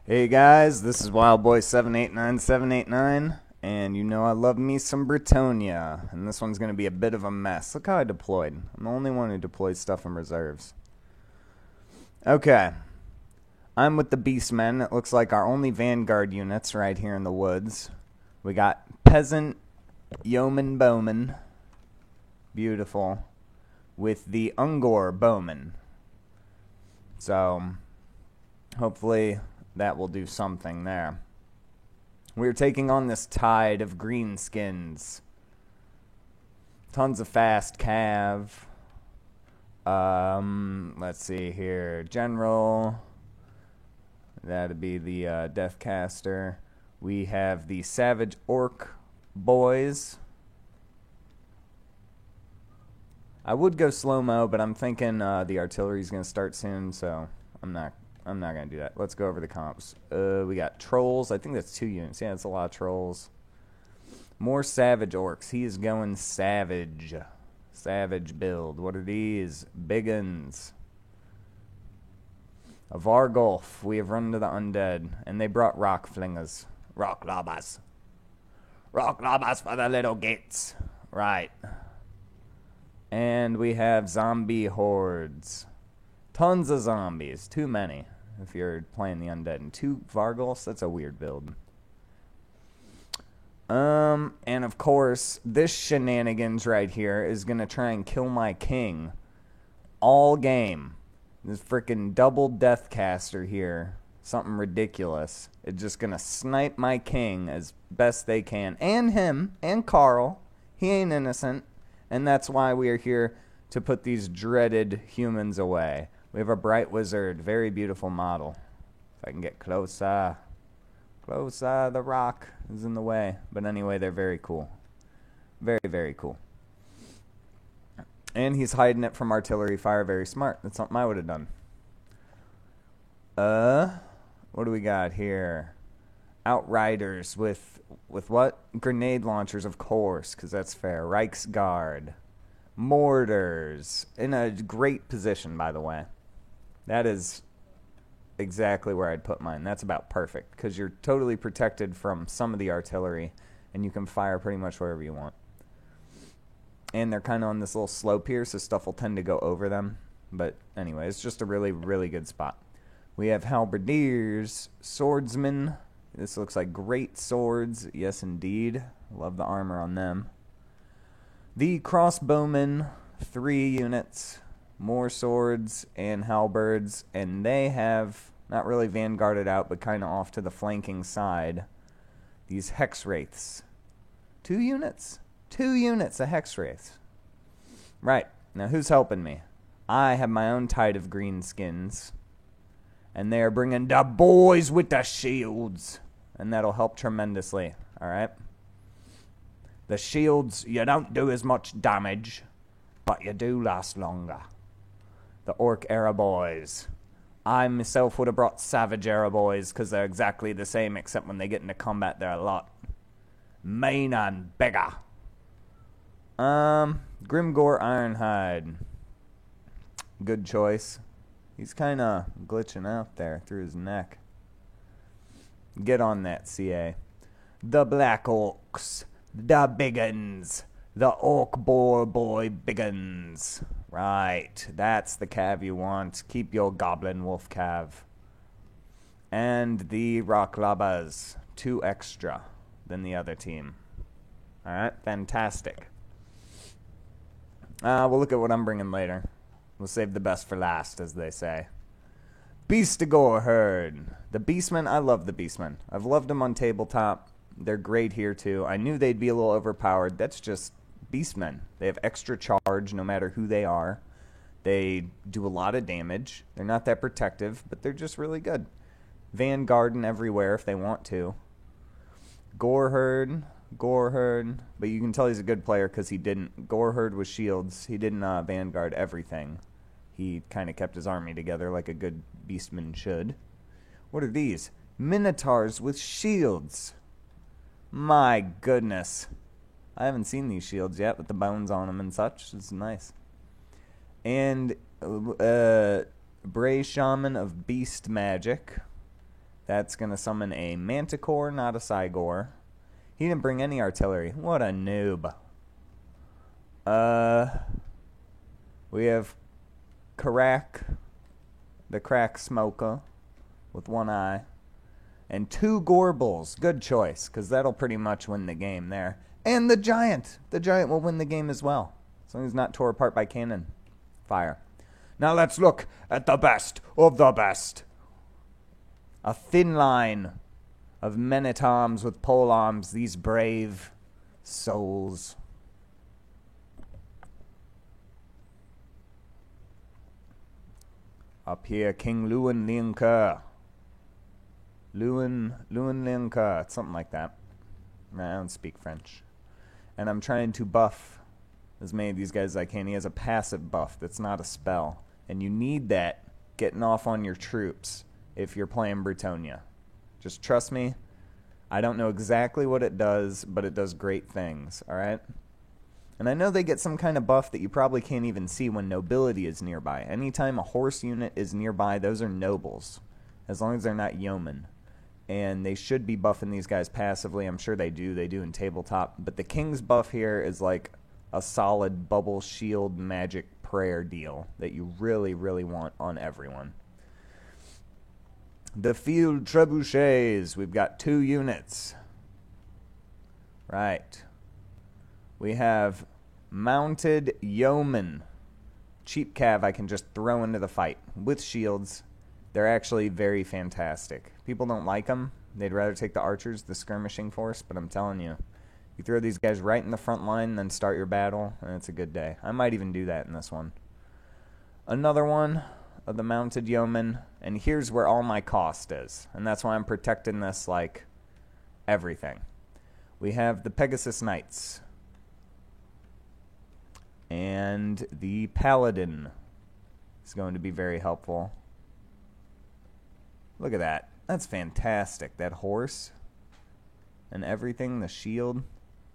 Hey guys, this is Wildboy789789, and you know I love me some Britonia, and this one's going to be a bit of a mess. Look how I deployed. I'm the only one who deployed stuff in reserves. Okay, I'm with the Beastmen. It looks like our only Vanguard units right here in the woods. We got Peasant Yeoman Bowman, beautiful, with the Ungor Bowman. So, hopefully that will do something there. We're taking on this tide of greenskins. Tons of fast cav. Let's see here. General. That'd be the Deathcaster. We have the Savage Orc boys. I would go slow-mo, but I'm thinking the artillery's going to start soon, so I'm not going to do that. Let's go over the comps. We got trolls. I think that's 2 units. Yeah, that's a lot of trolls. More savage orcs. He is going savage. Savage build. What are these? Biggins. A Vargulf. We have run to the undead. And they brought rock flingers. Rock lobbers. Rock lobbers for the little gits. Right. And we have zombie hordes. Tons of zombies. Too many. If you're playing the undead. And 2 Vargulfs, that's a weird build. And of course, this shenanigans right here is going to try and kill my king. All game. This freaking double Deathcaster here. Something ridiculous. It's just going to snipe my king as best they can. And him. And Carl. He ain't innocent. And that's why we are here to put these dreaded humans away. We have a Bright Wizard. Very beautiful model. If I can get closer. Closer. The rock is in the way. But anyway, they're very cool. Very, very cool. And he's hiding it from artillery fire. Very smart. That's something I would have done. What do we got here? Outriders with what? Grenade launchers, of course, because that's fair. Reichsguard. Mortars. In a great position, by the way. That is exactly where I'd put mine. That's about perfect, because you're totally protected from some of the artillery, and you can fire pretty much wherever you want. And they're kind of on this little slope here, so stuff will tend to go over them. But anyway, it's just a really, really good spot. We have halberdiers, swordsmen. This looks like great swords. Yes, indeed. Love the armor on them. The crossbowmen, 3 units. More swords and halberds. And they have, not really vanguarded out, but kind of off to the flanking side, these hex wraiths. 2 units? 2 units of hex wraiths. Right. Now, who's helping me? I have my own tide of greenskins. And they are bringing the boys with the shields. And that'll help tremendously. Alright? The shields, you don't do as much damage, but you do last longer. The Orc era boys. I myself would have brought Savage era boys, because they're exactly the same, except when they get into combat, they're a lot mean and bigger. Grimgor Ironhide. Good choice. He's kind of glitching out there through his neck. Get on that, CA. The Black Orcs. The Biggins. The Orc boy Biggins. Right. That's the cav you want. Keep your Goblin Wolf cav. And the Rock Lobbers. 2 extra than the other team. Alright, fantastic. We'll look at what I'm bringing later. We'll save the best for last, as they say. Beastigore Herd. The Beastmen, I love the Beastmen. I've loved them on tabletop. They're great here, too. I knew they'd be a little overpowered. That's just Beastmen. They have extra charge no matter who they are. They do a lot of damage. They're not that protective, but they're just really good. Vanguarding everywhere if they want to. Goreherd, but you can tell he's a good player because he didn't. Goreherd with shields. He didn't vanguard everything. He kind of kept his army together like a good beastman should. What are these? Minotaurs with shields. My goodness. I haven't seen these shields yet with the bones on them and such. It's nice. And Bray Shaman of Beast Magic. That's going to summon a Manticore, not a Cygor. He didn't bring any artillery. What a noob. We have Karak, the Crack Smoker, with one eye. And 2 Gorbals. Good choice, because that'll pretty much win the game there. And the Giant. The Giant will win the game as well. As long as he's not tore apart by cannon fire. Now let's look at the best of the best. A thin line of men-at-arms with pole arms. These brave souls. Up here, King Luin Linka. Luin Linka. It's something like that. I don't speak French. And I'm trying to buff as many of these guys as I can. He has a passive buff that's not a spell. And you need that getting off on your troops if you're playing Bretonnia. Just trust me. I don't know exactly what it does, but it does great things, alright? And I know they get some kind of buff that you probably can't even see when nobility is nearby. Anytime a horse unit is nearby, those are nobles. As long as they're not yeomen. And they should be buffing these guys passively. I'm sure they do. They do in tabletop. But the king's buff here is like a solid bubble shield magic prayer deal that you really, really want on everyone. The field trebuchets. We've got 2 units. Right. We have mounted yeomen. Cheap cav I can just throw into the fight with shields. They're actually very fantastic. People don't like them. They'd rather take the archers, the skirmishing force, but I'm telling you, you throw these guys right in the front line, then start your battle, and it's a good day. I might even do that in this one. Another one of the mounted yeomen, and here's where all my cost is, and that's why I'm protecting this like everything. We have the Pegasus Knights. And the Paladin is going to be very helpful. Look at that. That's fantastic. That horse and everything, the shield,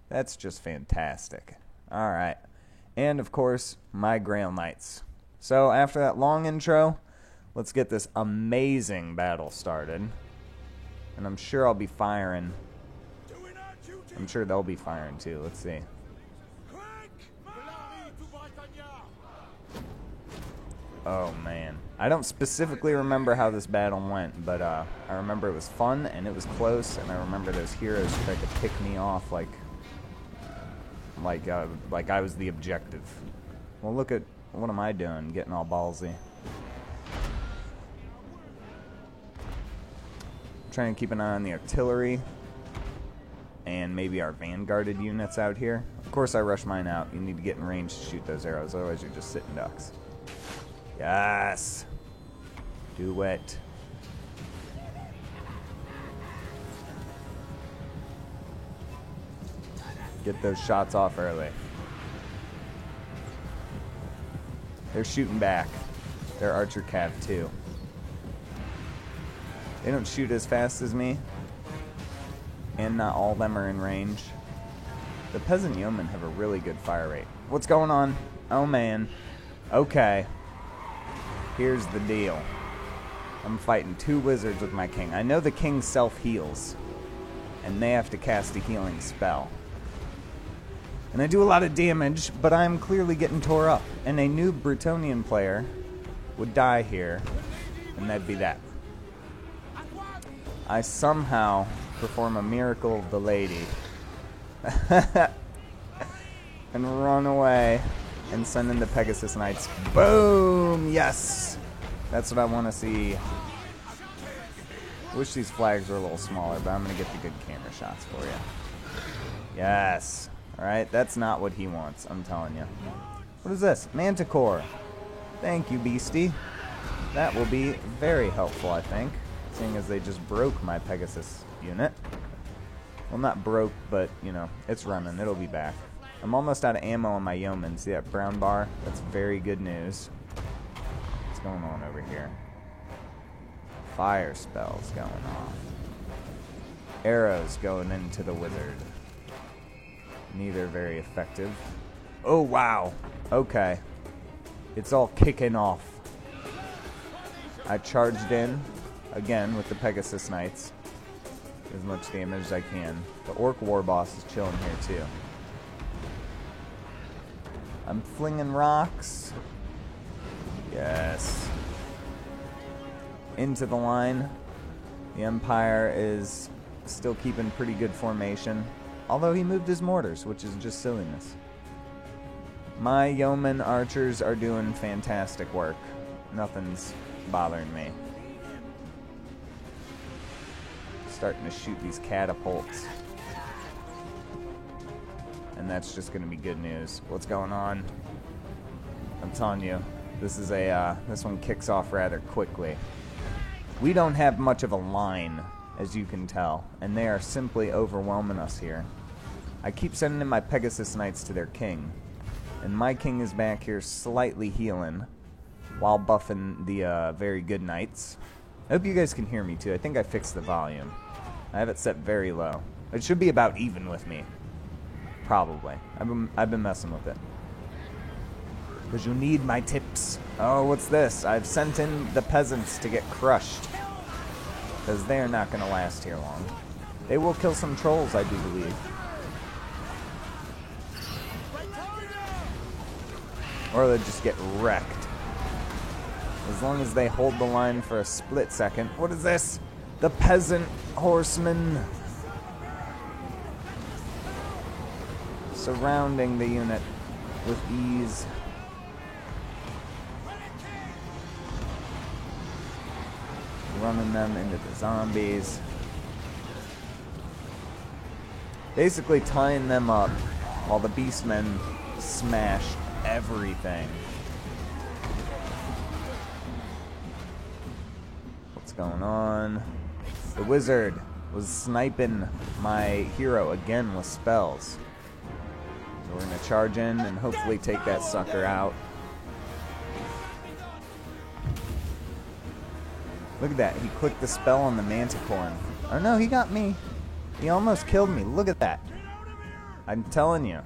that's just fantastic. Alright. And, of course, my Grail Knights. So, after that long intro, let's get this amazing battle started. And I'm sure I'll be firing. I'm sure they'll be firing, too. Let's see. Oh, man. I don't specifically remember how this battle went, but I remember it was fun, and it was close, and I remember those heroes tried to pick me off like I was the objective. Well, look at, what am I doing, getting all ballsy. I'm trying to keep an eye on the artillery, and maybe our vanguarded units out here. Of course I rush mine out. You need to get in range to shoot those arrows, otherwise you're just sitting ducks. Yes. Do it. Get those shots off early. They're shooting back. They're archer cav too. They don't shoot as fast as me. And not all of them are in range. The peasant yeomen have a really good fire rate. What's going on? Oh man. Okay. Here's the deal. I'm fighting 2 wizards with my king. I know the king self-heals, and they have to cast a healing spell. And I do a lot of damage, but I'm clearly getting tore up. And a new Bretonnian player would die here, and that'd be that. I somehow perform a miracle of the lady. And run away. And send in the Pegasus Knights. Boom! Yes! That's what I want to see. Wish these flags were a little smaller, but I'm going to get the good camera shots for you. Yes! Alright, that's not what he wants, I'm telling you. What is this? Manticore. Thank you, Beastie. That will be very helpful, I think. Seeing as they just broke my Pegasus unit. Well, not broke, but, you know, it's running. It'll be back. I'm almost out of ammo on my yeomen. See that brown bar? That's very good news. What's going on over here? Fire spells going off. Arrows going into the wizard. Neither very effective. Oh, wow. Okay. It's all kicking off. I charged in. again with the Pegasus Knights. As much damage as I can. The Orc War Boss is chilling here too. I'm flinging rocks. Yes. Into the line. The Empire is still keeping pretty good formation. Although he moved his mortars, which is just silliness. My yeoman archers are doing fantastic work. Nothing's bothering me. Starting to shoot these catapults. And that's just going to be good news. What's going on? I'm telling you, this is this one kicks off rather quickly. We don't have much of a line, as you can tell, and they are simply overwhelming us here. I keep sending in my Pegasus Knights to their king, and my king is back here slightly healing while buffing the very good knights. I hope you guys can hear me too. I think I fixed the volume. I have it set very low. It should be about even with me. Probably. I've been messing with it. Because you need my tips. Oh, what's this? I've sent in the peasants to get crushed. Because they are not going to last here long. They will kill some trolls, I do believe. Or they'll just get wrecked. As long as they hold the line for a split second. What is this? The peasant horsemen. Surrounding the unit with ease. Running them into the zombies. Basically tying them up while the beastmen smash everything. What's going on? The wizard was sniping my hero again with spells. So we're going to charge in and hopefully take that sucker out. Look at that. He clicked the spell on the Manticorn. Oh no, he got me. He almost killed me. Look at that. I'm telling you.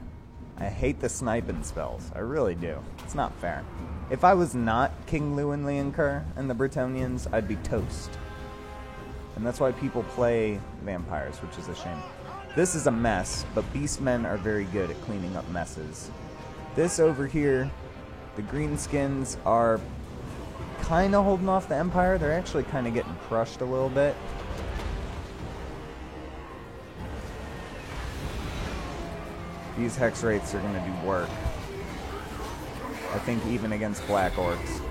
I hate the sniping spells. I really do. It's not fair. If I was not King Lewin Leoncoeur and the Bretonnians, I'd be toast. And that's why people play vampires, which is a shame. This is a mess, but beastmen are very good at cleaning up messes. This over here, the greenskins are kind of holding off the Empire. They're actually kind of getting crushed a little bit. These hex rates are going to do work. I think even against Black Orcs.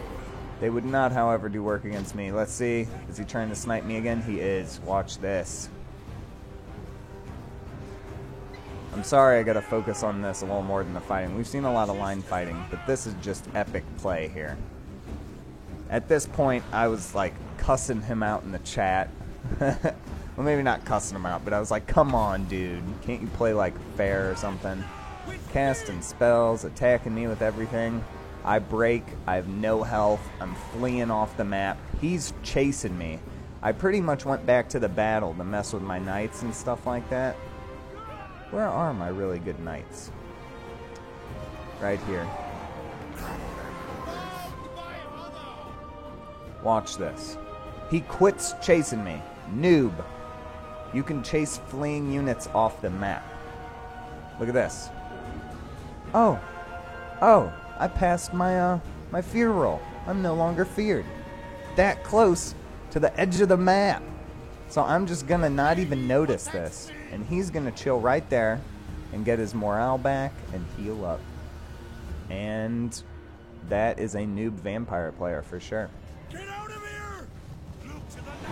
They would not, however, do work against me. Let's see. Is he trying to snipe me again? He is. Watch this. I'm sorry I gotta focus on this a little more than the fighting. We've seen a lot of line fighting, but this is just epic play here. At this point, I was like cussing him out in the chat. Well, maybe not cussing him out, but I was like, come on, dude. Can't you play like fair or something? Casting spells, attacking me with everything. I break, I have no health, I'm fleeing off the map. He's chasing me. I pretty much went back to the battle to mess with my knights and stuff like that. Where are my really good knights? Right here. Watch this. He quits chasing me. Noob. You can chase fleeing units off the map. Look at this. Oh. Oh. I passed my my fear roll. I'm no longer feared. That close to the edge of the map. So I'm just gonna not even notice this. And he's gonna chill right there and get his morale back and heal up. And that is a noob vampire player for sure. Get out of here!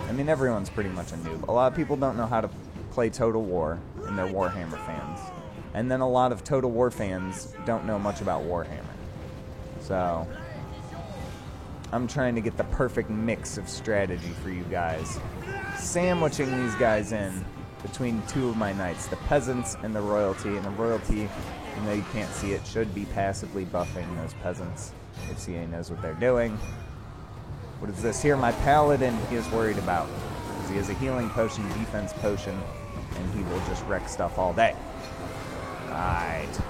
I mean, everyone's pretty much a noob. A lot of people don't know how to play Total War, and they're Warhammer fans. And then a lot of Total War fans don't know much about Warhammer. So I'm trying to get the perfect mix of strategy for you guys. Sandwiching these guys in between two of my knights, the peasants and the royalty. And the royalty, even though you can't see it, should be passively buffing those peasants if CA knows what they're doing. What is this here? My paladin he is worried about. Because he has a healing potion, defense potion, and he will just wreck stuff all day. Alright.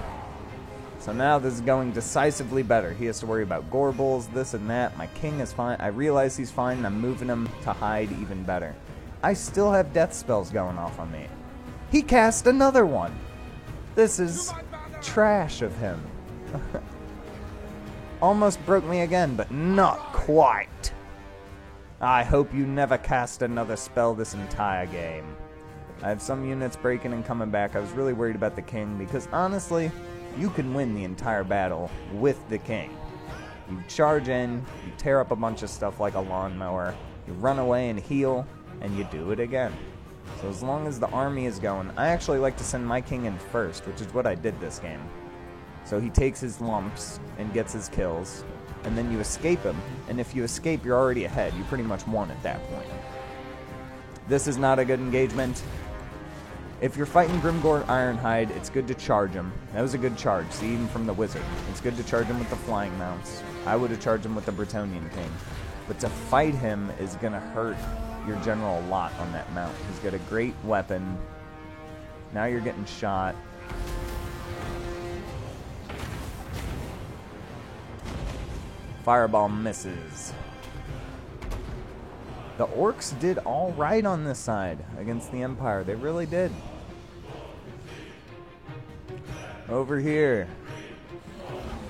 So now this is going decisively better. He has to worry about Gorbals, this and that. My king is fine. I realize he's fine, and I'm moving him to hide even better. I still have death spells going off on me. He cast another one. This is trash of him. Almost broke me again, but not quite. I hope you never cast another spell this entire game. I have some units breaking and coming back. I was really worried about the king because honestly, you can win the entire battle with the king. You charge in, you tear up a bunch of stuff like a lawnmower, you run away and heal, and you do it again. So as long as the army is going, I actually like to send my king in first, which is what I did this game. So he takes his lumps and gets his kills, and then you escape him, and if you escape, you're already ahead. You pretty much won at that point. This is not a good engagement. If you're fighting Grimgor Ironhide, it's good to charge him. That was a good charge, see, even from the wizard. It's good to charge him with the flying mounts. I would have charged him with the Bretonnian King. But to fight him is going to hurt your general a lot on that mount. He's got a great weapon. Now you're getting shot. Fireball misses. The orcs did all right on this side against the Empire. They really did. Over here,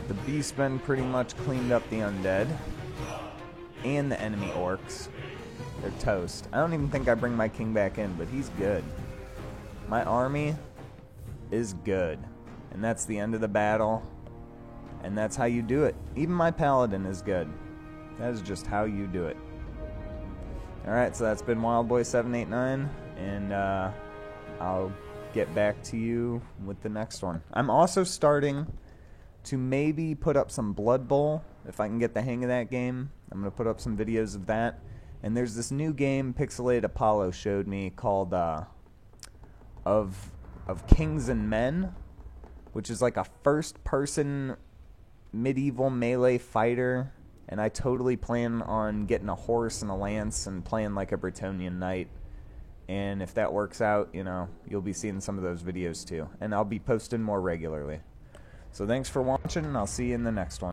the Beastmen pretty much cleaned up the undead and the enemy orcs. They're toast. I don't even think I bring my king back in, but he's good. My army is good. And that's the end of the battle. And that's how you do it. Even my paladin is good. That is just how you do it. Alright, so that's been Wildboy789, and I'll get back to you with the next one. I'm also starting to maybe put up some Blood Bowl, if I can get the hang of that game. I'm going to put up some videos of that. And there's this new game Pixelated Apollo showed me called of Kings and Men, which is like a first-person medieval melee fighter. And I totally plan on getting a horse and a lance and playing like a Bretonnian knight. And if that works out, you know, you'll be seeing some of those videos too. And I'll be posting more regularly. So thanks for watching, and I'll see you in the next one.